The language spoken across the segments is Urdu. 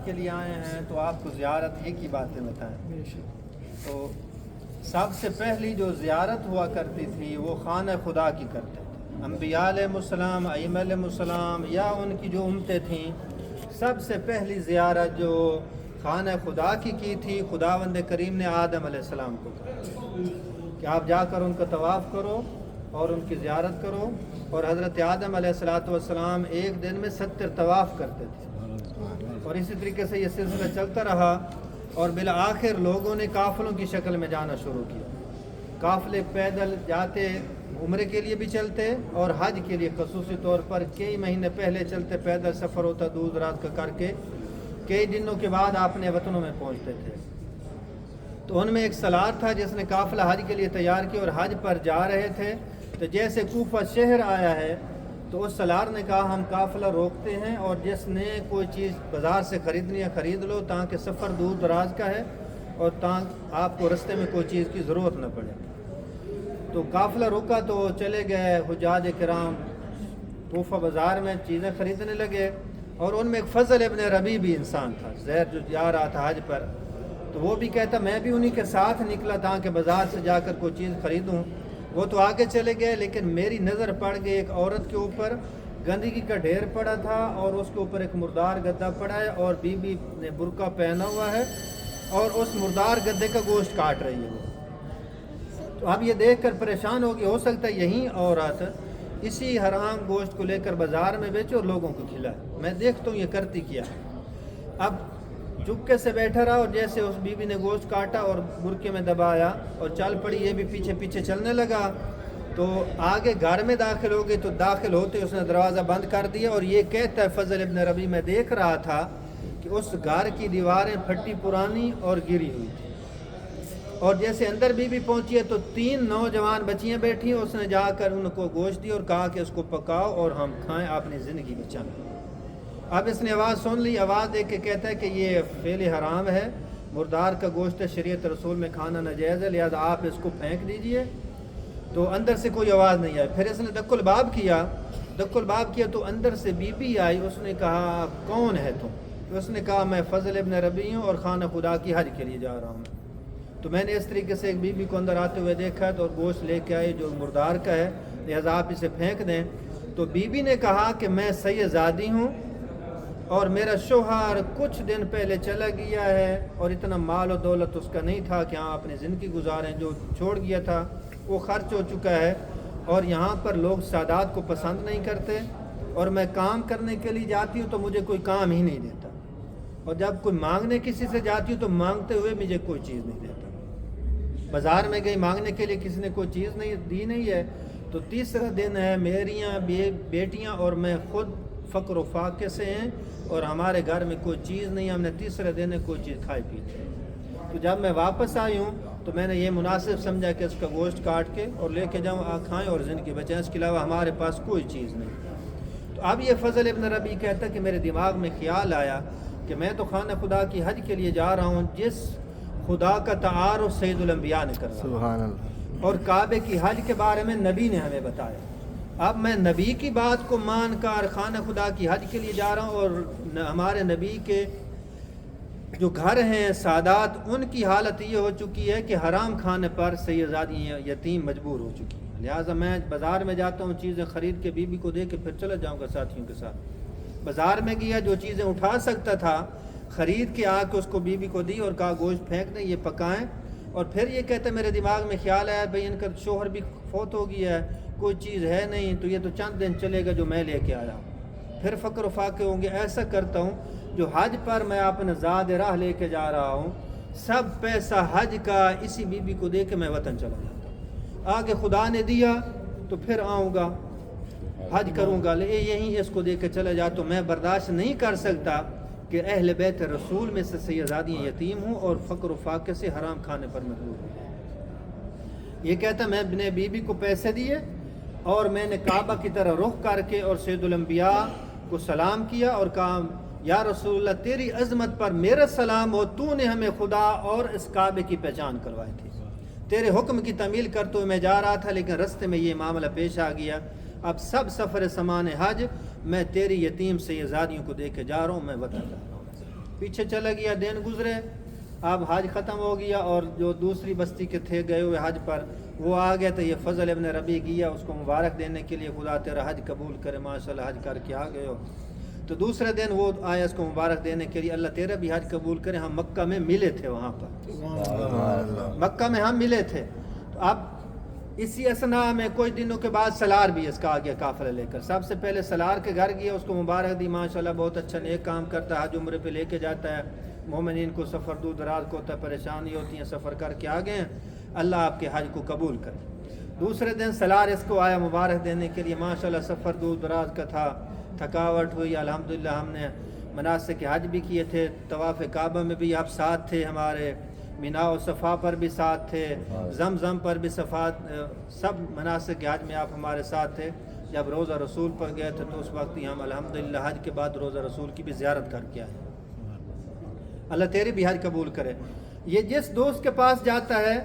کے لیے آئے ہیں تو آپ کو زیارت ہی کی باتیں بتائیں. تو سب سے پہلی جو زیارت ہوا کرتی تھی وہ خانہ خدا کی کرتے تھے. انبیاء علیہ السلام، ائمہ علیہ السلام یا ان کی جو امتیں تھیں، سب سے پہلی زیارت جو خانہ خدا کی تھی، خداوند کریم نے آدم علیہ السلام کو کہا کہ آپ جا کر ان کا طواف کرو اور ان کی زیارت کرو. اور حضرت آدم علیہ السلام ایک دن میں 70 طواف کرتے تھے، اور اسی طریقے سے یہ سلسلہ چلتا رہا، اور بالآخر لوگوں نے قافلوں کی شکل میں جانا شروع کیا. قافلے پیدل جاتے، عمرے کے لیے بھی چلتے اور حج کے لیے خصوصی طور پر کئی مہینے پہلے چلتے، پیدل سفر ہوتا دور دراز کا کر کے کئی دنوں کے بعد اپنے وطنوں میں پہنچتے تھے. تو ان میں ایک سالار تھا جس نے قافلہ حج کے لیے تیار کیا اور حج پر جا رہے تھے. تو جیسے کوفہ شہر آیا ہے تو اس سالار نے کہا ہم قافلہ روکتے ہیں، اور جس نے کوئی چیز بازار سے خریدنی ہے خرید لو، تاکہ سفر دور دراز کا ہے اور تاکہ آپ کو رستے میں کوئی چیز کی ضرورت نہ پڑے. تو قافلہ رکا تو چلے گئے حجاج کرام کوفہ بازار میں چیزیں خریدنے لگے، اور ان میں ایک فضل ابن ربیع بھی انسان تھا، زہر جو جا رہا تھا حج پر. تو وہ بھی کہتا میں بھی انہی کے ساتھ نکلا تھا کہ بازار سے جا کر کوئی چیز خریدوں. وہ تو آگے چلے گئے، لیکن میری نظر پڑ گئی ایک عورت کے اوپر، گندگی کا ڈھیر پڑا تھا اور اس کے اوپر ایک مردار گدا پڑا ہے، اور بی بی نے برقع پہنا ہوا ہے اور اس مردار گدے کا گوشت کاٹ رہی ہے. وہ تو اب یہ دیکھ کر پریشان ہوگی، ہو سکتا ہے یہی عورت اسی حرام گوشت کو لے کر بازار میں بیچے اور لوگوں کو کھلائے. میں دیکھتا ہوں یہ کرتی کیا ہے. اب چپکے سے بیٹھا رہا، اور جیسے اس بی بی نے گوشت کاٹا اور برقعے میں دبایا اور چل پڑی، یہ بھی پیچھے پیچھے چلنے لگا. تو آگے گھر میں داخل ہو گئی، تو داخل ہوتے اس نے دروازہ بند کر دیا. اور یہ کہتا ہے فضل ابن ربیع میں دیکھ رہا تھا کہ اس گھر کی دیواریں پھٹی پرانی اور گری ہوئی تھی، اور جیسے اندر بی بی پہنچی ہے تو 3 نوجوان بچیاں بیٹھی ہیں. اس نے جا کر ان کو گوشت دی اور کہا کہ اس کو پکاؤ اور ہم کھائیں، اپنی زندگی بچائیں. اب اس نے آواز سن لی، آواز دیکھ کے کہتا ہے کہ یہ فعل حرام ہے، مردار کا گوشت شریعت رسول میں کھانا ناجائز ہے، لہذا آپ اس کو پھینک دیجئے. تو اندر سے کوئی آواز نہیں آئی. پھر اس نے دق الباب کیا تو اندر سے بی بی آئی. اس نے کہا کون ہے تم؟ تو اس نے کہا میں فضل ابن ربیع ہوں اور خانہ خدا کی حج کے لیے جا رہا ہوں. تو میں نے اس طریقے سے ایک بی بی کو اندر آتے ہوئے دیکھا تو گوشت لے کے آئی جو مردار کا ہے، لہذا آپ اسے پھینک دیں. تو بی بی نے کہا کہ میں سید زادی ہوں اور میرا شوہر کچھ دن پہلے چلا گیا ہے، اور اتنا مال و دولت اس کا نہیں تھا کہ ہاں اپنی زندگی گزاریں. جو چھوڑ گیا تھا وہ خرچ ہو چکا ہے، اور یہاں پر لوگ سادات کو پسند نہیں کرتے، اور میں کام کرنے کے لیے جاتی ہوں تو مجھے کوئی کام ہی نہیں دیتا، اور جب کوئی مانگنے کسی سے جاتی ہوں تو مانگتے ہوئے مجھے کوئی چیز نہیں دیتا. بازار میں گئی مانگنے کے لیے، کسی نے کوئی چیز نہیں دی نہیں ہے. تو تیسرا دن ہے، میریاں بیٹیاں اور میں خود فقر و فاقے سے ہیں، اور ہمارے گھر میں کوئی چیز نہیں، ہم نے تیسرے دن ہے کوئی چیز کھائی پی. تو جب میں واپس آئی ہوں تو میں نے یہ مناسب سمجھا کہ اس کا گوشت کاٹ کے اور لے کے جاؤں، کھائیں اور زندگی بچائیں، اس کے علاوہ ہمارے پاس کوئی چیز نہیں. تو اب یہ فضل ابن ربیع کہتا ہے کہ میرے دماغ میں خیال آیا کہ میں تو خانہ خدا کی حج کے لیے جا رہا ہوں جس خدا کا تعارف سید الانبیاء نے کروایا، سبحان اللہ، اور کعبے کی حج کے بارے میں نبی نے ہمیں بتایا. اب میں نبی کی بات کو مان کر خانہ خدا کی حج کے لیے جا رہا ہوں، اور ہمارے نبی کے جو گھر ہیں سادات، ان کی حالت یہ ہو چکی ہے کہ حرام کھانے پر سیدزادی یتیم مجبور ہو چکی ہیں. لہٰذا میں بازار میں جاتا ہوں، چیزیں خرید کے بی بی کو دے کے پھر چلا جاؤں گا ساتھیوں کے ساتھ. بازار میں گیا، جو چیزیں اٹھا سکتا تھا خرید کے آ کے اس کو بی بی کو دی اور کہا گوشت پھینک دیں، یہ پکائیں. اور پھر یہ کہتے میرے دماغ میں خیال آیا بھئی ان کا شوہر بھی فوت ہو گیا ہے، کوئی چیز ہے نہیں، تو یہ تو چند دن چلے گا جو میں لے کے آیا ہوں، پھر فقر و فاقے ہوں گے. ایسا کرتا ہوں جو حج پر میں اپنے زاد راہ لے کے جا رہا ہوں، سب پیسہ حج کا اسی بی بی کو دے کے میں وطن چلا جاتا ہوں. آگے خدا نے دیا تو پھر آؤں گا، حج کروں گا، یہیں اس کو دے کے چلا جاتا ہوں. میں برداشت نہیں کر سکتا کہ اہل بیت رسول میں سے سیدزادیاں یتیم ہوں اور فقر و فاقے سے حرام کھانے پر مجبور ہوں. یہ کہتا میں نے بی بی کو پیسے دیے اور میں نے کعبہ کی طرح رخ کر کے اور سید الانبیاء کو سلام کیا اور کہا یا رسول اللہ تیری عظمت پر میرا سلام ہو، تو نے ہمیں خدا اور اس کعبے کی پہچان کروائی تھی. تیرے حکم کی تعمیل کرتے ہوئے میں جا رہا تھا، لیکن رستے میں یہ معاملہ پیش آ گیا. اب سب سفر سامان حج میں تیری یتیم سیدزادیوں کو دے کے جا رہا ہوں، میں وطن جا رہا ہوں. پیچھے چلا گیا، دن گزرے، اب حج ختم ہو گیا، اور جو دوسری بستی کے تھے گئے ہوئے حج پر وہ آ گئے، تو یہ فضل ابن ربیع گیا اس کو مبارک دینے کے لیے، خدا تیرا حج قبول کرے، ماشاءاللہ حج کر کے آ گئے ہو۔ تو دوسرے دن وہ آیا اس کو مبارک دینے کے لیے، اللہ تیرا بھی حج قبول کرے، ہم مکہ میں ملے تھے وہاں پر، مکہ میں ہم ملے تھے۔ تو اب اسی اثناء میں کچھ دنوں کے بعد سلار بھی اس کا آ گیا قافلہ لے کر، سب سے پہلے سلار کے گھر گیا، اس کو مبارک دی، ماشاءاللہ بہت اچھا نیک کام کرتا ہے، حج عمرے پہ لے کے جاتا ہے، مومنین کو سفر دور دراز کو ہوتا ہے، پریشانی ہوتی ہیں، سفر کر کے آ گئے ہیں، اللہ آپ کے حج کو قبول کرے۔ دوسرے دن سلار اس کو آیا مبارک دینے کے لیے، ماشاءاللہ سفر دور دراز کا تھا، تھکاوٹ ہوئی، الحمدللہ ہم نے مناسک حج بھی کیے تھے، طواف کعبہ میں بھی آپ ساتھ تھے ہمارے، مینا و صفا پر بھی ساتھ تھے، زمزم پر بھی سب مناسک حج میں آپ ہمارے ساتھ تھے۔ جب روزہ رسول پر گئے تھے تو اس وقت ہی ہم الحمدللہ حج کے بعد روزہ رسول کی بھی زیارت کر کے آئے۔ اللہ تیری بھی حج قبول کرے۔ یہ جس دوست کے پاس جاتا ہے،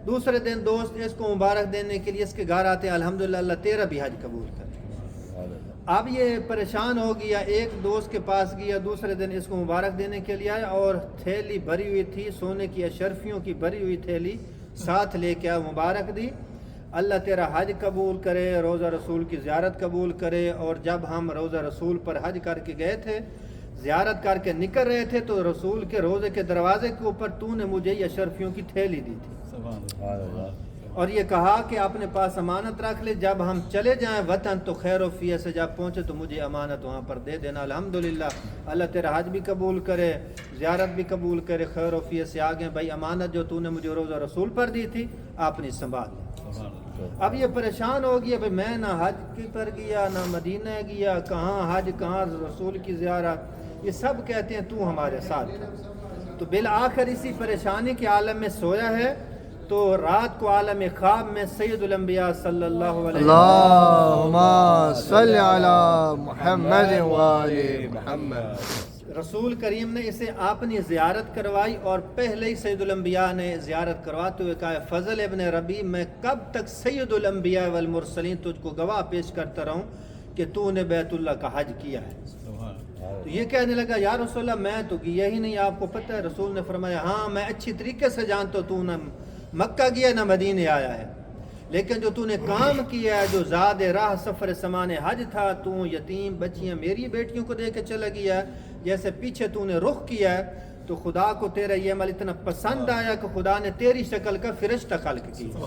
دوسرے دن دوست اس کو مبارک دینے کے لیے اس کے گھر آتے ہیں، الحمدللہ اللہ تیرا بھی حج قبول کرے۔ اب یہ پریشان ہو گیا، ایک دوست کے پاس گیا، دوسرے دن اس کو مبارک دینے کے لیے آیا، اور تھیلی بھری ہوئی تھی سونے کی اشرفیوں کی بھری ہوئی تھیلی ساتھ لے کے آیا، مبارک دی، اللہ تیرا حج قبول کرے، روزہ رسول کی زیارت قبول کرے۔ اور جب ہم روزہ رسول پر حج کر کے گئے تھے، زیارت کر کے نکل رہے تھے، تو رسول کے روزے کے دروازے کے اوپر تو نے مجھے یہ اشرفیوں کی تھیلی دی تھی، اور یہ کہا کہ اپنے پاس امانت رکھ لے، جب ہم چلے جائیں وطن تو خیر و فیہ سے جب پہنچے تو مجھے امانت وہاں پر دے دینا۔ الحمدللہ اللہ تیرا حج بھی قبول کرے، زیارت بھی قبول کرے، خیر و فیہ سے آگے بھائی امانت جو تو نے مجھے روزہ رسول پر دی تھی آپ نے سنبھال لی۔ اب یہ پریشان ہو گیا، بھائی میں نہ حج کی پر گیا نہ مدینہ گیا، کہاں حج کہاں رسول کی زیارت، یہ سب کہتے ہیں تو ہمارے ساتھ تھا۔ تو بالآخر اسی پریشانی کے عالم میں سویا ہے، تو رات کو عالم خواب میں سید الانبیاء صلی اللہ علیہ وسلم، اللہم صلی علی محمد وآل محمد، رسول کریم نے اسے اپنی زیارت کروائی، اور پہلے ہی سید الانبیاء نے زیارت کرواتے ہوئے کہا، فضل ابن ربیع میں کب تک سید الانبیاء والمرسلین تجھ کو گواہ پیش کرتا رہوں کہ تو نے بیت اللہ کا حج کیا ہے۔ تو یہ کہنے لگا، یا رسول اللہ میں تو گیا ہی نہیں، آپ کو پتہ ہے؟ رسول نے فرمایا، ہاں میں اچھی طریقے سے جانتا ہوں، تو نہ مکہ گیا نہ مدینے آیا ہے، لیکن جو تو نے کام کیا ہے، جو زاد راہ سفر سمان حج تھا، تو یتیم بچیاں میری بیٹیوں کو دے کے چلا گیا ہے، جیسے پیچھے تو نے رخ کیا ہے، تو خدا کو تیرا یہ عمل اتنا پسند آیا کہ خدا نے تیری شکل کا فرشتہ خلق کیا،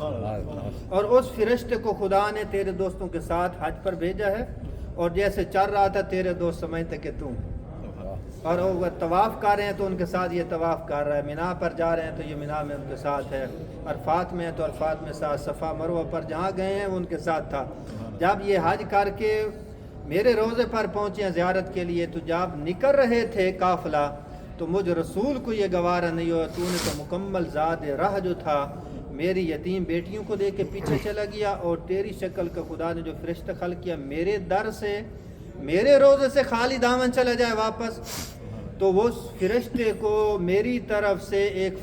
اور اس فرشتے کو خدا نے تیرے دوستوں کے ساتھ حج پر بھیجا ہے، اور جیسے چل رہا تھا تیرے دوست سمجھتے کہ تم، اور وہ طواف کر رہے ہیں تو ان کے ساتھ یہ طواف کر رہا ہے، مینا پر جا رہے ہیں تو یہ مینا میں ان کے ساتھ ہے، عرفات میں تو عرفات میں ساتھ، صفا مروہ پر جہاں گئے ہیں وہ ان کے ساتھ تھا۔ جب یہ حج کر کے میرے روزے پر پہنچے ہیں زیارت کے لیے، تو جب نکل رہے تھے قافلہ تو مجھ رسول کو یہ گوارا نہیں ہوا، تو نے تو مکمل زاد راہ جو تھا میری یتیم بیٹیوں کو دے کے پیچھے چلا گیا، اور تیری شکل کا خدا نے جو فرشتہ خلق کیا، میرے در سے میرے روزے سے خالی دامن چلا جائے واپس، تو وہ فرشتے کو میری طرف سے ایک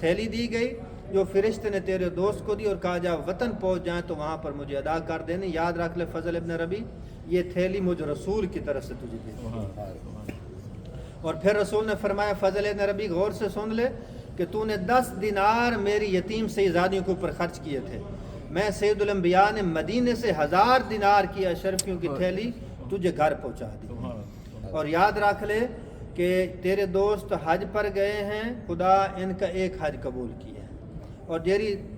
تھیلی دی گئی جو فرشتے نے تیرے دوست کو دی، اور کہا جا وطن پہنچ جائیں تو وہاں پر مجھے ادا کر دینے، یاد رکھ لے فضل ابن ربیع یہ تھیلی مجھ رسول کی طرف سے تجھے دی۔ اور پھر رسول نے فرمایا، فضل ابن ربیع غور سے سن لے کہ تو نے 10 دینار میری یتیم شہزادیوں کے اوپر خرچ کیے تھے، میں سید الانبیاء نے مدینے سے 1000 دینار کی اشرفیوں کی تھیلی تجھے گھر پہنچا دی، اور یاد رکھ لے کہ تیرے دوست حج پر گئے ہیں، خدا ان کا ایک حج قبول کیا ہے، اور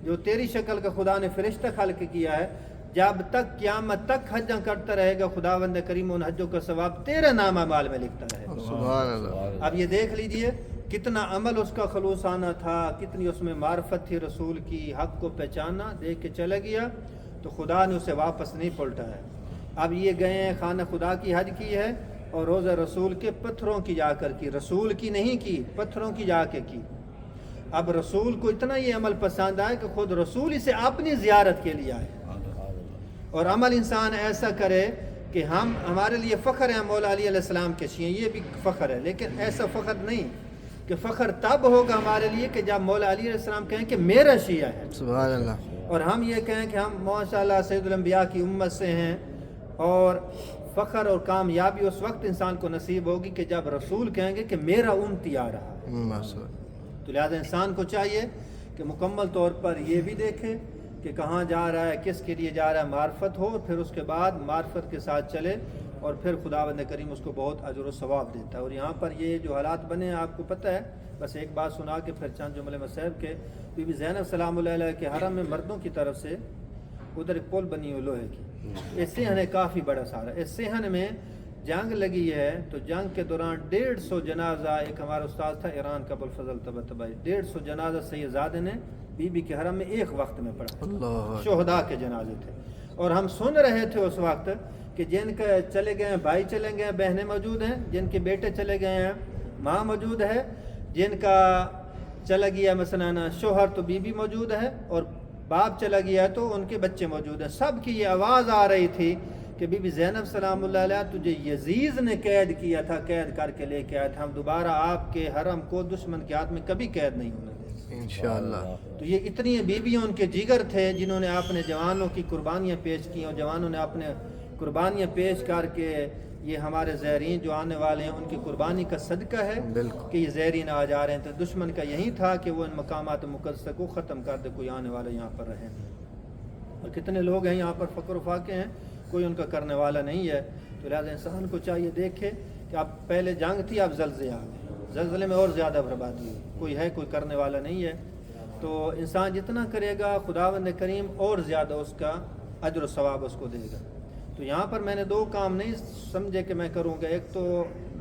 جو تیری شکل کا خدا نے فرشتہ خلق کیا ہے، جب تک قیامت تک حجاں کرتا رہے گا، خداوند کریم ان حجوں کا ثواب تیرے نام اعمال میں لکھتا رہے گا۔ سبحان اللہ۔ اب یہ دیکھ لیجئے کتنا عمل اس کا خلوصانہ تھا، کتنی اس میں معرفت تھی رسول کی، حق کو پہچانا، دیکھ کے چلا گیا تو خدا نے اسے واپس نہیں پلٹایا۔ اب یہ گئے ہیں، خانہ خدا کی حج کی ہے، اور روزہ رسول کے پتھروں کی جا کر کی، رسول کی نہیں کی، پتھروں کی جا کے کی۔ اب رسول کو اتنا یہ عمل پسند آئے کہ خود رسول اسے اپنی زیارت کے لیے آئے، اور عمل انسان ایسا کرے کہ ہمارے لیے فخر ہے مولا علی علیہ السلام کے شیعہ، یہ بھی فخر ہے، لیکن ایسا فخر نہیں کہ فخر تب ہوگا ہمارے لیے کہ جب مولا علی علیہ السلام کہیں کہ میرا شیعہ ہے، سبحان اللہ، اور ہم یہ کہیں کہ ہم ماشاءاللہ سید الانبیاء کی امت سے ہیں، اور فخر اور کامیابی اس وقت انسان کو نصیب ہوگی کہ جب رسول کہیں گے کہ میرا امتی آ رہا ہے۔ تو لہٰذا انسان کو چاہیے کہ مکمل طور پر یہ بھی دیکھے کہ کہاں جا رہا ہے، کس کے لیے جا رہا ہے، معرفت ہو، پھر اس کے بعد معرفت کے ساتھ چلے، اور پھر خداوند کریم اس کو بہت اجر و ثواب دیتا ہے۔ اور یہاں پر یہ جو حالات بنے ہیں آپ کو پتہ ہے، بس ایک بات سنا کے پھر چند جملے مسائب کے، بی بی زینب سلام اللہ علیہ کے حرم میں مردوں کی طرف سے ادھر ایک پل بنی ہوئی لوہے کی، اس صحن ہے کافی بڑا سارا، اس صحن میں جنگ لگی ہے، تو جنگ کے دوران 150 جنازہ، ایک ہمارا استاد تھا ایران کا ابوالفضل طباطبائی، 150 جنازہ سیدزادے نے بی بی کے حرم میں ایک وقت میں پڑھا، شہداء کے جنازے تھے۔ اور ہم سن رہے تھے اس وقت کہ جن کے چلے گئے ہیں بھائی چلے گئے ہیں، بہنیں موجود ہیں، جن کے بیٹے چلے گئے ہیں ماں موجود ہے، جن کا چلا گیا مثلا شوہر تو بیوی موجود ہے، اور باپ چلا گیا تو ان کے بچے موجود ہیں۔ سب کی یہ آواز آ رہی تھی کہ بی بی زینب سلام اللہ علیہ تجھے یزید نے قید کیا تھا، قید کر کے لے کے آیا تھا، ہم دوبارہ آپ کے حرم کو دشمن کے ہاتھ میں کبھی قید نہیں ہونے دیں انشاءاللہ۔ تو یہ اتنی بیویوں ان کے جگر تھے جنہوں نے اپنے جوانوں کی قربانیاں پیش کی، اور جوانوں نے اپنے قربانیاں پیش کر کے یہ ہمارے زائرین جو آنے والے ہیں ان کی قربانی کا صدقہ ہے کہ یہ زائرین آ جا رہے ہیں۔ تو دشمن کا یہی تھا کہ وہ ان مقامات مقدسہ کو ختم کر دے، کوئی آنے والا یہاں پر رہے نہیں۔ اور کتنے لوگ ہیں یہاں پر فقر و فاقے ہیں، کوئی ان کا کرنے والا نہیں ہے۔ تو لہٰذا انسان کو چاہیے دیکھے کہ اب پہلے جنگ تھی، اب زلزلے آ گئے، زلزلے میں اور زیادہ بربادی ہوئی، کوئی ہے کوئی کرنے والا نہیں ہے۔ تو انسان جتنا کرے گا خداوند کریم اور زیادہ اس کا اجر و ثواب اس کو دے گا۔ تو یہاں پر میں نے 2 کام نہیں سمجھے کہ میں کروں گا، ایک تو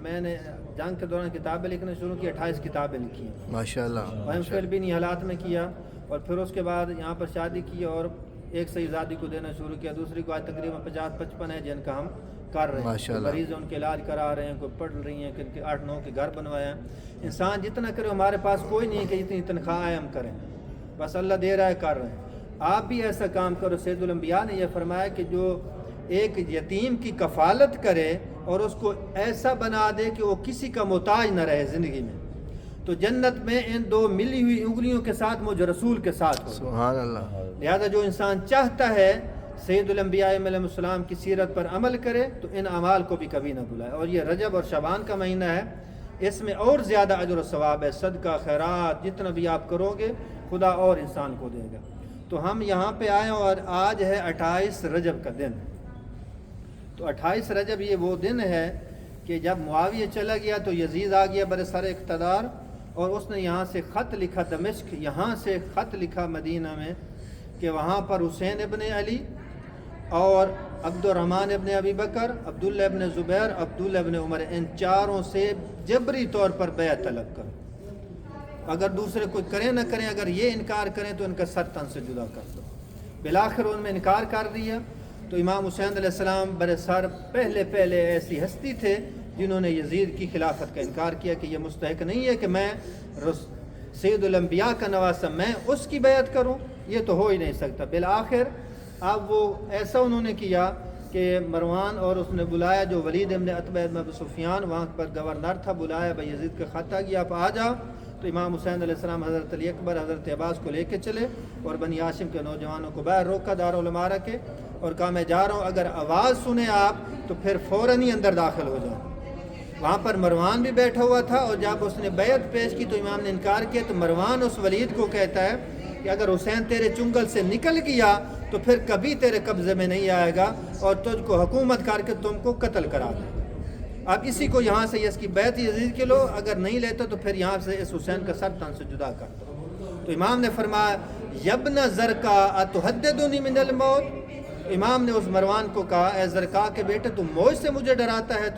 میں نے جنگ کے دوران کتابیں لکھنا شروع کی، 28 کتابیں لکھی ہیں ماشاءاللہ، اہم فلبینی حالات میں کیا، اور پھر اس کے بعد یہاں پر شادی کی اور ایک صحیحزادی کو دینا شروع کیا، دوسری کو آج تقریباً 50-55 ہے جن کا ہم کر رہے ہیں، مریض ان کے علاج کرا رہے ہیں، کوئی پڑھ رہی ہیں، کن کے 8-9 کے گھر بنوائے ہیں۔ انسان جتنا کرے، ہمارے پاس کوئی نہیں ہے کہ اتنی تنخواہ ہے ہم کریں، بس اللہ دے رہا ہے کر رہے ہیں۔ آپ بھی ایسا کام کرو۔ سید الانبیاء نے یہ فرمایا کہ جو ایک یتیم کی کفالت کرے اور اس کو ایسا بنا دے کہ وہ کسی کا محتاج نہ رہے زندگی میں، تو جنت میں ان 2 ملی ہوئی انگلیوں کے ساتھ مجھ رسول کے ساتھ ہو۔ سبحان اللہ۔ لہذا جو انسان چاہتا ہے سید الانبیاء علیہ السلام کی سیرت پر عمل کرے تو ان اعمال کو بھی کبھی نہ بھلائے۔ اور یہ رجب اور شعبان کا مہینہ ہے، اس میں اور زیادہ اجر و ثواب ہے، صدقہ خیرات جتنا بھی آپ کرو گے خدا اور انسان کو دے گا۔ تو ہم یہاں پہ آئے اور آج ہے 28 رجب کا دن۔ تو 28 رجب یہ وہ دن ہے کہ جب معاویہ چلا گیا تو یزید آ گیا برسر اقتدار، اور اس نے یہاں سے خط لکھا دمشق، یہاں سے خط لکھا مدینہ میں کہ وہاں پر حسین ابن علی اور عبد الرحمن ابن ابی بکر، عبداللہ ابن زبیر، عبداللہ ابن عمر، ان چاروں سے جبری طور پر بیعت طلب کرو، اگر دوسرے کوئی کریں نہ کریں، اگر یہ انکار کریں تو ان کا سر تن سے جدا کر دو۔ بالآخر ان میں انکار کر دیا تو امام حسین علیہ السلام برسر پہلے ایسی ہستی تھے جنہوں نے یزید کی خلافت کا انکار کیا کہ یہ مستحق نہیں ہے کہ میں سید الانبیاء کا نواسہ میں اس کی بیعت کروں، یہ تو ہو ہی نہیں سکتا۔ بالآخر اب وہ ایسا انہوں نے کیا کہ مروان اور اس نے بلایا جو ولید ابن عتبہ ابن ابو سفیان وہاں پر گورنر تھا، بلایا بھائی یزید کا خط آ گیا، آپ آ جاؤ۔ تو امام حسین علیہ السلام حضرت علی اکبر، حضرت عباس کو لے کے چلے اور بنی ہاشم کے نوجوانوں کو باہر روکا دارالعمارہ کے، اور کہا میں جا رہا ہوں، اگر آواز سنیں آپ تو پھر فوراً ہی اندر داخل ہو جائیں۔ وہاں پر مروان بھی بیٹھا ہوا تھا، اور جب اس نے بیعت پیش کی تو امام نے انکار کیا، تو مروان اس ولید کو کہتا ہے کہ اگر حسین تیرے چنگل سے نکل گیا تو پھر کبھی تیرے قبضے میں نہیں آئے گا، اور تجھ کو حکومت کر کے تم کو قتل کرا دے۔ اب اسی کو یہاں سے اس کی بیعت یزید کے لو، اگر نہیں لیتا تو پھر یہاں سے اس حسین کا سر تن سے جدا کر دو۔ تو امام نے فرمایا یبن زرکا اتحددنی من الموت، امام نے اس مروان کو کہا اے زرکا کے بیٹے تم موت سے مجھے ڈراتا ہے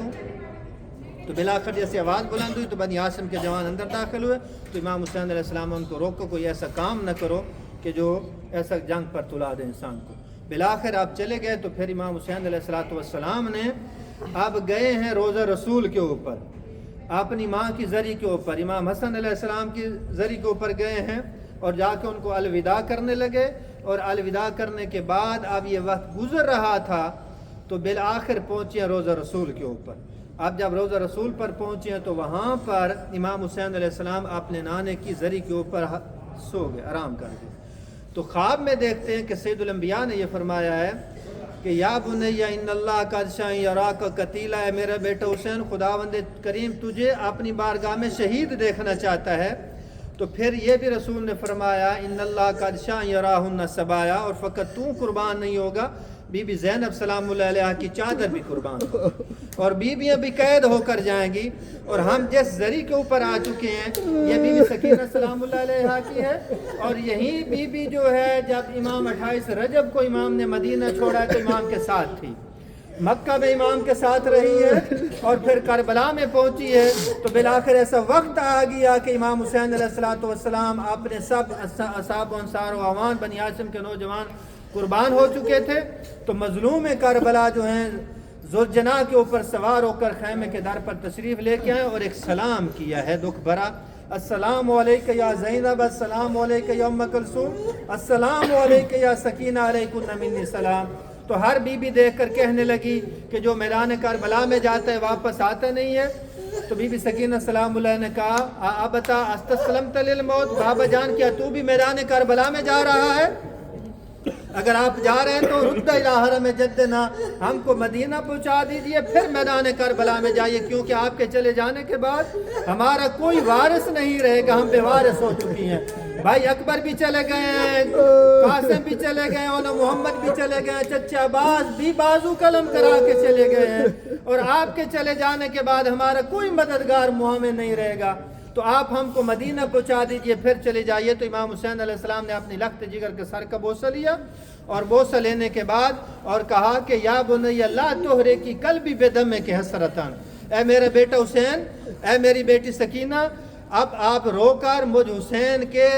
تو بالآخر جیسے آواز بلند ہوئی تو بنی ہاشم کے جوان اندر داخل ہوئے، تو امام حسین علیہ السلام ان کو روکو، کوئی ایسا کام نہ کرو کہ جو ایسا جنگ پر تلا دے انسان کو۔ بالآخر آپ چلے گئے تو پھر امام حسین علیہ السلام نے اب گئے ہیں روضہ رسول کے اوپر، اپنی ماں کی زری کے اوپر، امام حسن علیہ السلام کی زری کے اوپر گئے ہیں، اور جا کے ان کو الوداع کرنے لگے، اور الوداع کرنے کے بعد اب یہ وقت گزر رہا تھا تو بالآخر پہنچے ہیں روضہ رسول کے اوپر۔ اب جب روضہ رسول پر پہنچے ہیں تو وہاں پر امام حسین علیہ السلام اپنے نانے کی زری کے اوپر سو گئے، آرام کر گئے۔ تو خواب میں دیکھتے ہیں کہ سید الانبیاء نے یہ فرمایا ہے کہ یا بنیا ان اللہ قد شاء یراک قتیلا، ہے میرا بیٹا حسین خداوند کریم تجھے اپنی بارگاہ میں شہید دیکھنا چاہتا ہے۔ تو پھر یہ بھی رسول نے فرمایا ان اللہ قد شاء یراہن سبایا، اور فقط تو قربان نہیں ہوگا، بی بی زینب سلام اللہ علیہ کی چادر بھی قربان ہوگی، اور بیویاں بھی قید ہو کر جائیں گی۔ اور ہم جس زری کے اوپر آ چکے ہیں یہ بی بی سکینہ سلام اللہ علیہ کی ہے، اور یہی بی بی جو ہے جب امام 28 رجب کو امام نے مدینہ چھوڑا تو امام کے ساتھ تھی، مکہ میں امام کے ساتھ رہی ہے، اور پھر کربلا میں پہنچی ہے۔ تو بالآخر ایسا وقت آ گیا کہ امام حسین علیہ السلام اپنے سب اصحاب و انصار و اعوان بنی ہاشم کے نوجوان قربان ہو چکے تھے۔ تو مظلوم کربلا جو ہیں ذوالجناح کے اوپر سوار ہو کر خیمے کے در پر تشریف لے کے آئے اور ایک سلام کیا ہے دکھ بھرا، السلام علیکہ یا زینب، السلام علیکہ یا ام کلثوم، السلام علیکہ یا سکینہ، علیکن منی سلام۔ تو ہر بی بی دیکھ کر کہنے لگی کہ جو میدان کربلا میں جاتا ہے واپس آتا نہیں ہے۔ تو بی بی سکینہ سلام اللہ نے کہا ابتا استسلمت للموت، بابا جان کیا تو بھی میدان کربلا میں جا رہا ہے؟ اگر آپ جا رہے ہیں تو رد الی حرم جدنا، ہم کو مدینہ پہنچا دیجئے، پھر میدان کربلا میں جائیے، کیونکہ آپ کے چلے جانے کے بعد ہمارا کوئی وارث نہیں رہے گا، ہم بے وارث ہو چکی ہیں۔ بھائی اکبر بھی چلے گئے ہیں، قاسم بھی چلے گئے ہیں، اور محمد بھی چلے گئے ہیں، چچا عباس بھی بازو قلم کرا کے چلے گئے ہیں، اور آپ کے چلے جانے کے بعد ہمارا کوئی مددگار مہاں میں نہیں رہے گا، تو آپ ہم کو مدینہ پہنچا دیجئے، پھر چلے جائیے۔ تو امام حسین علیہ السلام نے اپنی لخت جگر کے سر کا بوسہ لیا، اور بوسہ لینے کے بعد اور کہا کہ یا بنی لا تحرکی قلبی بدمک حسرتاً، اے میرا بیٹا حسین، اے میری بیٹی سکینہ، اب آپ رو کر مجھ حسین کے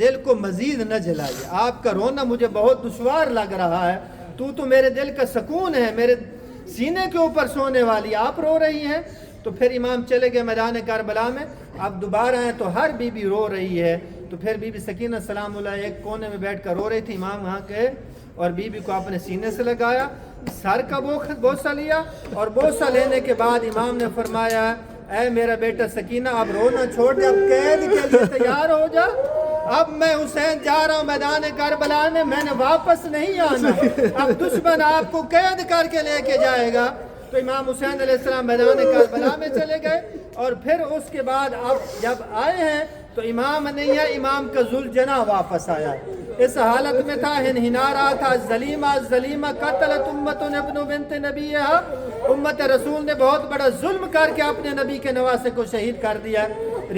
دل کو مزید نہ جلائیے، آپ کا رونا مجھے بہت دشوار لگ رہا ہے، تو میرے دل کا سکون ہے، میرے سینے کے اوپر سونے والی، آپ رو رہی ہیں۔ تو پھر امام چلے گئے میدان کربلا میں، اب دوبارہ ہیں تو ہر بی بی رو رہی ہے۔ تو پھر بی بی سکینہ سلام اللہ ایک کونے میں بیٹھ کر رو رہی تھی، امام وہاں گئے اور بی بی کو اپنے سینے سے لگایا، سر کا بوسہ لیا، اور بوسہ لینے کے بعد امام نے فرمایا اے میرا بیٹا سکینہ اب رونا چھوڑ دے، اب قید کے لیے تیار ہو جا، اب میں حسین جا رہا ہوں میدان کربلا میں نے واپس نہیں آنا، اب دشمن آپ کو قید کر کے لے کے جائے گا۔ تو امام حسین علیہ السلام میدان کربلا میں چلے گئے، اور پھر اس کے بعد اب جب آئے ہیں تو امام نہیں ہے، امام کا ذوالجناح واپس آیا، اس حالت میں تھا، ہنہنا رہا تھا، ظلیمہ قتلت امت ابن بنت نبیہا، امت رسول نے بہت بڑا ظلم کر کے اپنے نبی کے نواسے کو شہید کر دیا،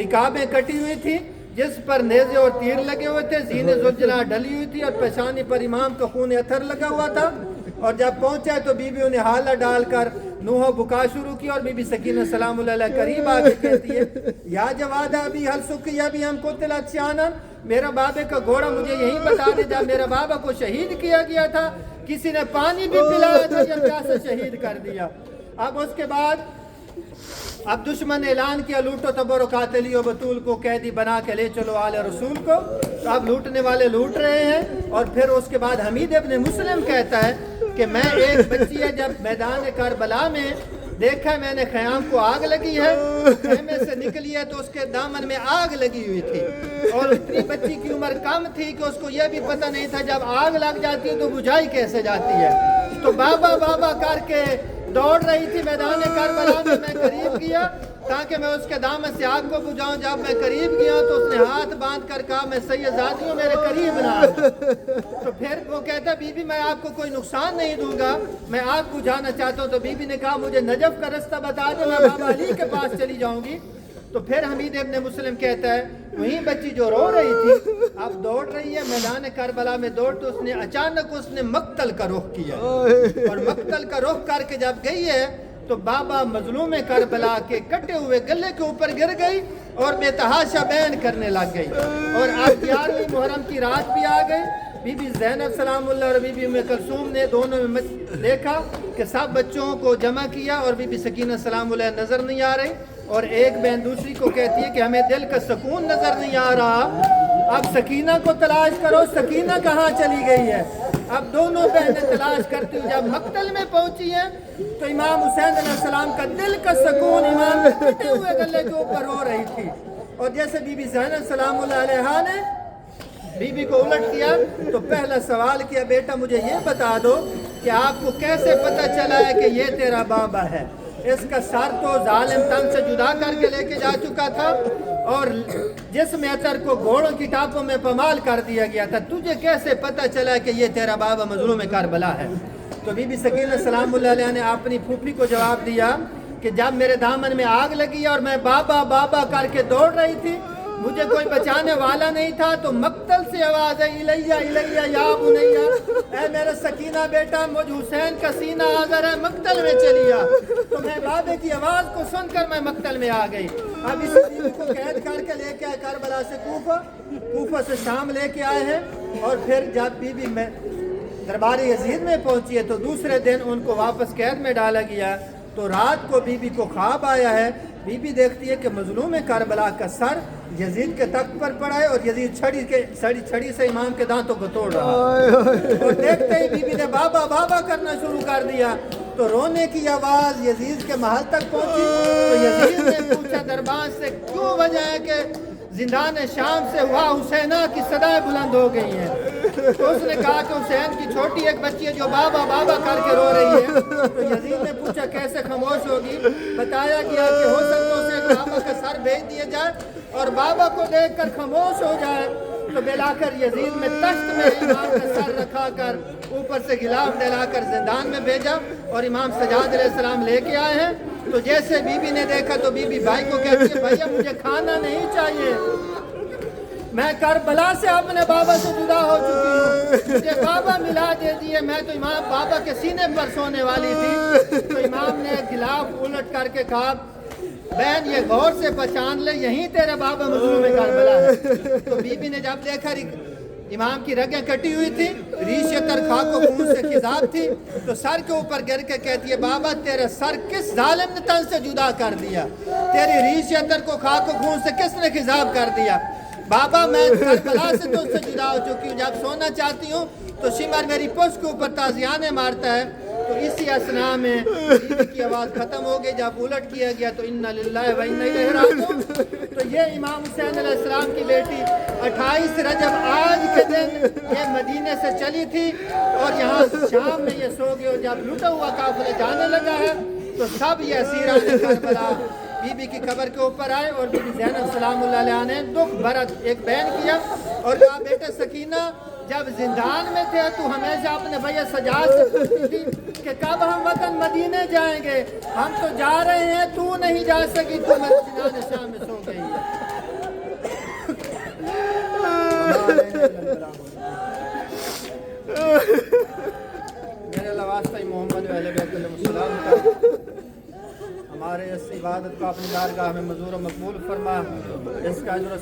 رکابیں کٹی ہوئی تھی جس پر نیزے اور تیر لگے ہوئے تھے، زین ذوالجناح ڈلی ہوئی تھی، اور پیشانی پر امام کا خون اثر لگا ہوا تھا۔ اور جب پہنچا تو بی بیوں نے حالہ ڈال کر نوح بکا شروع کی، اور بی بی سکینہ سلام اللہ علیہ قریب آ کے کہتی ہے یا جواد ابی حل سکیا بھی ہم کو تلچیانا، میرا بابے کا گھوڑا مجھے یہی بتا دے جب میرا بابا کو شہید کیا گیا تھا، کسی نے پانی بھی پلایا تھا یا پیاسے شہید کر دیا۔ اب اس کے بعد اب دشمن نے اعلان کیا لوٹو تبر قاتلی و بطول کو قیدی بنا کے لے چلو آل رسول کو، تو اب لوٹنے والے لوٹ رہے ہیں۔ اور پھر اس کے بعد حمید ابن مسلم کہتا ہے کہ میں ایک بچی ہے جب میدان کربلا میں دیکھا میں نے خیام کو آگ لگی ہے، خیمے سے نکلی ہے تو اس کے دامن میں آگ لگی ہوئی تھی، اور اتنی بچی کی عمر کم تھی کہ اس کو یہ بھی پتہ نہیں تھا جب آگ لگ جاتی ہے تو بجھائی کیسے جاتی ہے، تو بابا بابا کر کے دوڑ رہی تھی میدان کربلا میں، میں قریب گیا تاکہ میں اس کے دامن سے آگ کو بجھاؤں، جب میں قریب گیا تو اس نے ہاتھ باندھ کر کہا میں سیدزادی ہوں میرے قریب نہ آنا، تو پھر وہ کہتا بی بی میں آپ کو کوئی نقصان نہیں دوں گا، میں آگ بجھانا چاہتا ہوں، تو بی بی نے کہا مجھے نجف کا رستہ بتا دے میں بابا علی کے پاس چلی جاؤں گی۔ تو پھر حمید ابن مسلم کہتا ہے وہیں بچی جو رو رہی تھی اب دوڑ رہی ہے میدان کربلا میں، دوڑ تو اس نے اچانک اس نے مقتل کا رخ کیا، اور مقتل کا رخ کر کے جب گئی ہے تو بابا مظلوم کربلا کے کٹے ہوئے گلے کے اوپر گر گئی اور بے تحاشا بیان کرنے لگ گئی، اور اب 11ویں محرم کی رات بھی آ گئی۔ بی بی زینب سلام اللہ اور بی بی ام کلثوم نے دونوں میں دیکھا کہ سب بچوں کو جمع کیا، اور بی بی سکینہ سلام اللہ نظر نہیں آ رہی، اور ایک بہن دوسری کو کہتی ہے کہ ہمیں دل کا سکون نظر نہیں آ رہا، اب سکینہ کو تلاش کرو، سکینہ کہاں چلی گئی ہے۔ اب دونوں بہنیں تلاش کرتی ہوئی جب مقتل میں پہنچی ہیں تو امام حسین علیہ السلام کا دل کا سکون امام کے کٹے ہوئے گلے کے اوپر رو رہی تھی، اور جیسے بی بی زینب سلام اللہ علیہا نے بی بی کو الٹ کیا تو پہلا سوال کیا بیٹا مجھے یہ بتا دو کہ آپ کو کیسے پتہ چلا ہے کہ یہ تیرا بابا ہے؟ اس کا سر تو ظالم تن سے جدا کر کے لے کے جا چکا تھا اور جسم عطر کو گھوڑوں کی ٹاپوں میں پمال کر دیا گیا تھا، تجھے کیسے پتہ چلا کہ یہ تیرا بابا مظلوم کربلا ہے؟ تو بی بی سکینہ سلام اللہ علیہ نے اپنی پھوپھی کو جواب دیا کہ جب میرے دامن میں آگ لگی اور میں بابا بابا کر کے دوڑ رہی تھی، مجھے کوئی بچانے والا نہیں تھا، تو مقتل سے آواز ہے الیہ الیہ یا بنیہ، اے میرا سکینہ بیٹا مجھ حسین کا سینہ حاضر ہے، مقتل میں چلی آ۔ تو میں بابے کی آواز کو سن کر میں مقتل میں آ گئی۔ اب اس بیوی کو قید کر کے لے کے آئے کربلا سے کوفہ سے شام لے کے آئے ہیں، اور پھر جب بی بی میں دربار یزید میں پہنچی ہے تو دوسرے دن ان کو واپس قید میں ڈالا گیا۔ تو رات کو بی بی کو خواب آیا ہے، بی بی دیکھتی ہے کہ مظلوم کربلا کا سر یزید کے تخت پر پڑا ہے اور یزید چھڑی سے امام کے دانتوں کو توڑ رہا ہے، اور دیکھتے ہی بی بی نے بابا بابا کرنا شروع کر دیا۔ تو رونے کی آواز یزید کے محل تک پہنچی، تو یزید نے پوچھا دربان سے کیوں وجہ ہے کہ زندان شام سے ہوا حسینہ کی صدائیں بلند ہو گئی ہیں؟ تو اس نے کہا کہ حسین کی چھوٹی ایک بچی ہے جو بابا بابا کر کے رو رہی ہے۔ تو یزید نے پوچھا کیسے خاموش ہوگی؟ بتایا گیا کہ ہو سکتا ہے اسے بابا کا سر بھیج دیا جائے اور بابا کو دیکھ کر خاموش ہو جائے۔ تو بلا کر یزید میں تشت میں امام کا سر رکھا کر اوپر سے غلاف ڈلا کر زندان میں بھیجا، اور امام سجاد علیہ السلام لے کے آئے ہیں۔ تو جیسے بی بی نے دیکھا تو بی بی بھائی کو کہتی ہے بھیا مجھے کھانا نہیں چاہیے، میں کربلا سے اپنے بابا سے جدا ہو چکی ہوں، مجھے بابا ملا دے دیے، میں تو امام بابا کے سینے پر سونے والی تھی۔ تو امام نے غلاف الٹ کر کے کہا بہن یہ غور سے پہچان لے یہیں تیرے بابا مظلوم کربلا ہے۔ تو بی بی نے جب دیکھا امام کی رگیں کٹی ہوئی تھی، ریش تر خاک و خون سے خضاب تھی، تو سر کے اوپر گر کے کہتی ہے بابا تیرے سر کس ظالم نے تن سے جدا کر دیا؟ تیری ریش تر کو خاک و خون سے کس نے خضاب کر دیا؟ بابا میں کربلا سے تو سے جدا ہو چکی ہوں، جب سونا چاہتی ہوں تو شمر میری پشت کے اوپر تازیانے مارتا ہے۔ تو اسی اسنا میں بیوی کی آواز ختم ہو گئی، جب الٹ کیا گیا تو انا للہ و انا الیہ راجعون۔ تو یہ امام حسین علیہ السلام کی بیٹی 28 رجب آج کے دن یہ مدینے سے چلی تھی اور یہاں شام میں یہ سو گئی، اور جب لٹا ہوا قافلہ جانے لگا ہے تو سب یہ اسیران کربلا بی بی کی قبر کے اوپر آئے، اور بی بی زینب سلام اللہ علیہ نے دکھ بھرا ایک بیان کیا اور کہا بیٹے سکینہ جب زندان میں تھے تو ہمیشہ اپنے بھیا سجاد سے پوچھتی تھی کہ کب ہم وطن مدینے جائیں گے، ہم تو جا رہے ہیں تو نہیں جا سکی، تو زندان شام میں سو گئی۔ میرے لواسطہ محمد و اہل بیت علیہ السلام کا ہمارے اس عبادت کو اپنی بارگاہ میں منظور و مقبول فرما، اس کا اجر و